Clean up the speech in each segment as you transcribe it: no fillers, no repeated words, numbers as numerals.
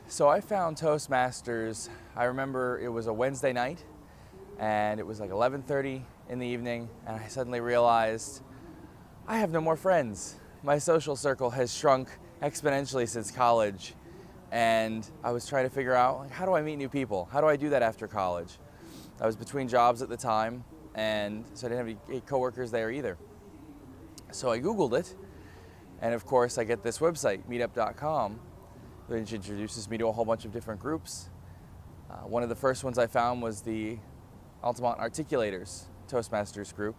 So I found Toastmasters, I remember it was a Wednesday night and it was like 11:30 in the evening, and I suddenly realized I have no more friends. My social circle has shrunk exponentially since college, and I was trying to figure out, like, how do I meet new people? How do I do that after college? I was between jobs at the time, and so I didn't have any coworkers there either. So I Googled it, and of course I get this website, meetup.com, which introduces me to a whole bunch of different groups. One of the first ones I found was the Altamonte Articulators Toastmasters group,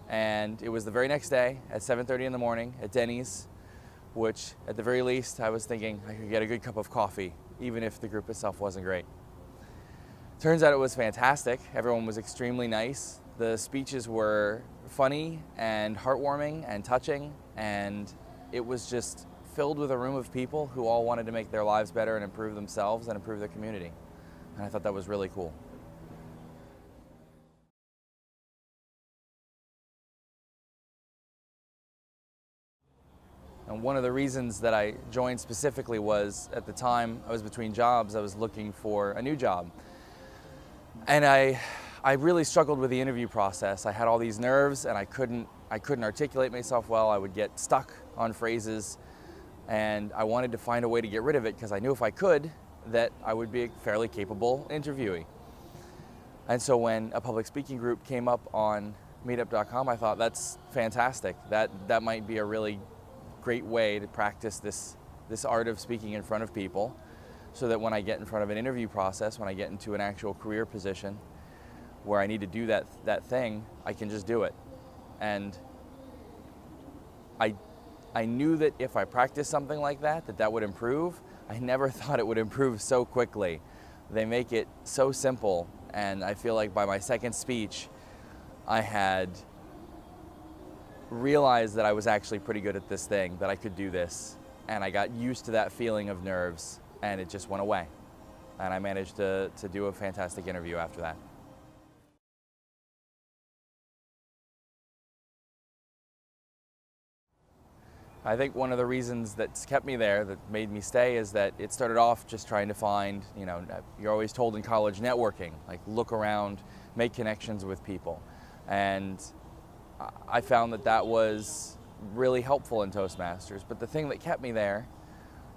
and it was the very next day at 7:30 in the morning at Denny's, which at the very least I was thinking I could get a good cup of coffee, even if the group itself wasn't great. Turns out it was fantastic. Everyone was extremely nice. The speeches were funny and heartwarming and touching, and it was just filled with a room of people who all wanted to make their lives better and improve themselves and improve their community. And I thought that was really cool. And one of the reasons that I joined specifically was, at the time I was between jobs, I was looking for a new job. And I really struggled with the interview process. I had all these nerves and I couldn't articulate myself well. I would get stuck on phrases, and I wanted to find a way to get rid of it because I knew if I could, that I would be a fairly capable interviewee. And so when a public speaking group came up on meetup.com, I thought, that's fantastic. That might be a really great way to practice this art of speaking in front of people, so that when I get in front of an interview process, when I get into an actual career position where I need to do that thing, I can just do it. And I knew that if I practiced something like that would improve. I never thought it would improve so quickly. They make it so simple, and I feel like by my second speech, I had realized that I was actually pretty good at this thing, that I could do this, and I got used to that feeling of nerves, and it just went away. And I managed to do a fantastic interview after that. I think one of the reasons that's kept me there, that made me stay, is that it started off just trying to find, you're always told in college, networking, like look around, make connections with people. And I found that was really helpful in Toastmasters. But the thing that kept me there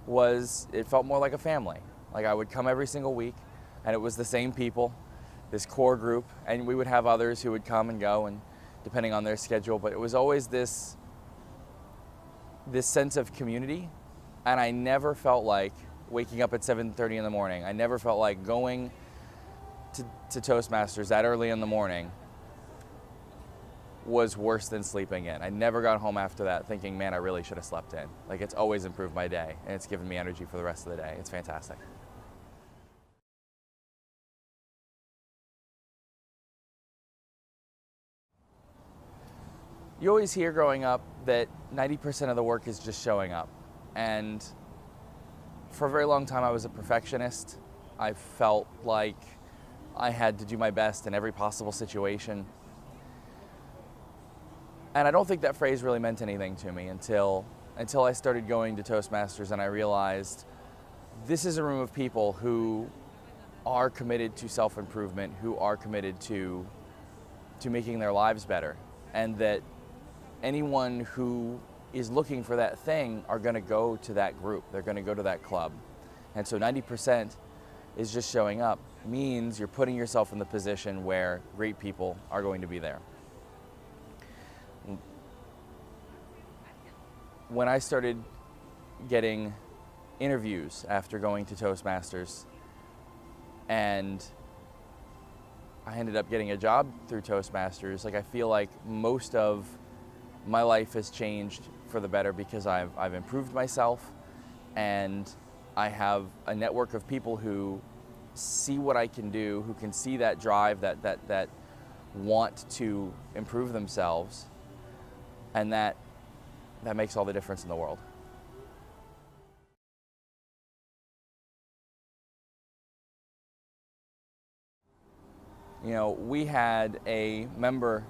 was it felt more like a family. Like I would come every single week, and it was the same people, this core group, and we would have others who would come and go, and depending on their schedule, but it was always this sense of community. And I never felt like waking up at 7:30 in the morning. I never felt like going to Toastmasters that early in the morning was worse than sleeping in. I never got home after that thinking, man, I really should have slept in. Like, it's always improved my day, and it's given me energy for the rest of the day. It's fantastic. You always hear growing up that 90% of the work is just showing up. And for a very long time, I was a perfectionist. I felt like I had to do my best in every possible situation. And I don't think that phrase really meant anything to me until I started going to Toastmasters, and I realized this is a room of people who are committed to self-improvement, who are committed to making their lives better, and that anyone who is looking for that thing are going to go to that group. They're going to go to that club. And so 90% is just showing up means you're putting yourself in the position where great people are going to be there. When I started getting interviews after going to Toastmasters, and I ended up getting a job through Toastmasters, like I feel like most of my life has changed for the better because I've improved myself, and I have a network of people who see what I can do, who can see that drive, that want to improve themselves, and that makes all the difference in the world. We had a member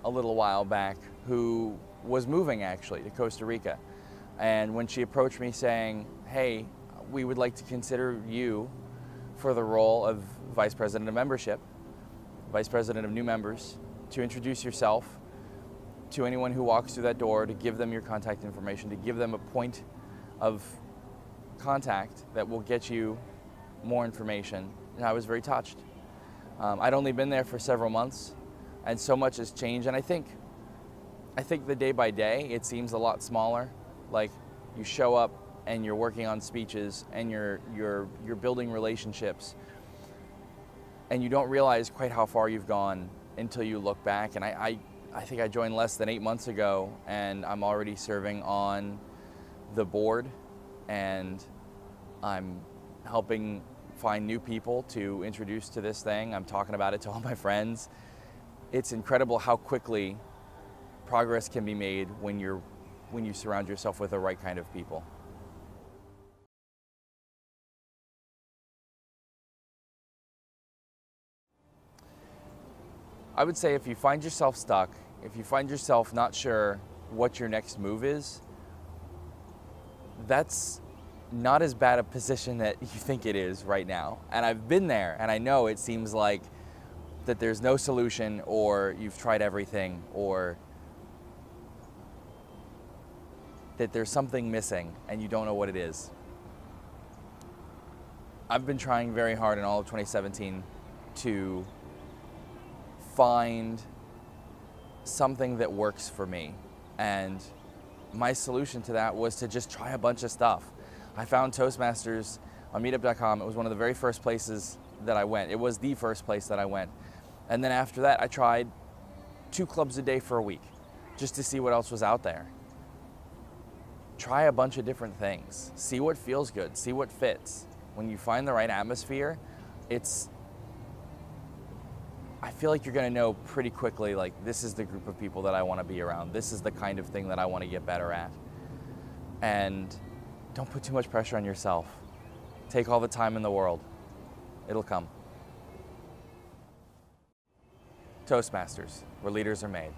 a little while back who was moving actually to Costa Rica. And when she approached me saying, hey, we would like to consider you for the role of Vice President of Membership, Vice President of New Members, to introduce yourself to anyone who walks through that door, to give them your contact information, to give them a point of contact that will get you more information. And I was very touched. I'd only been there for several months, and so much has changed. And I think the day by day, it seems a lot smaller. Like, you show up and you're working on speeches and you're building relationships, and you don't realize quite how far you've gone until you look back. And I think I joined less than 8 months ago, and I'm already serving on the board, and I'm helping find new people to introduce to this thing. I'm talking about it to all my friends. It's incredible how quickly progress can be made when you surround yourself with the right kind of people. I would say if you find yourself stuck, if you find yourself not sure what your next move is, that's not as bad a position that you think it is right now. And I've been there, and I know it seems like that there's no solution, or you've tried everything, or that there's something missing and you don't know what it is. I've been trying very hard in all of 2017 to find something that works for me. And my solution to that was to just try a bunch of stuff. I found Toastmasters on meetup.com. It was one of the very first places that I went. It was the first place that I went. And then after that, I tried 2 clubs a day for a week just to see what else was out there. Try a bunch of different things. See what feels good. See what fits. When you find the right atmosphere, I feel like you're going to know pretty quickly, like, this is the group of people that I want to be around. This is the kind of thing that I want to get better at. And don't put too much pressure on yourself. Take all the time in the world. It'll come. Toastmasters, where leaders are made.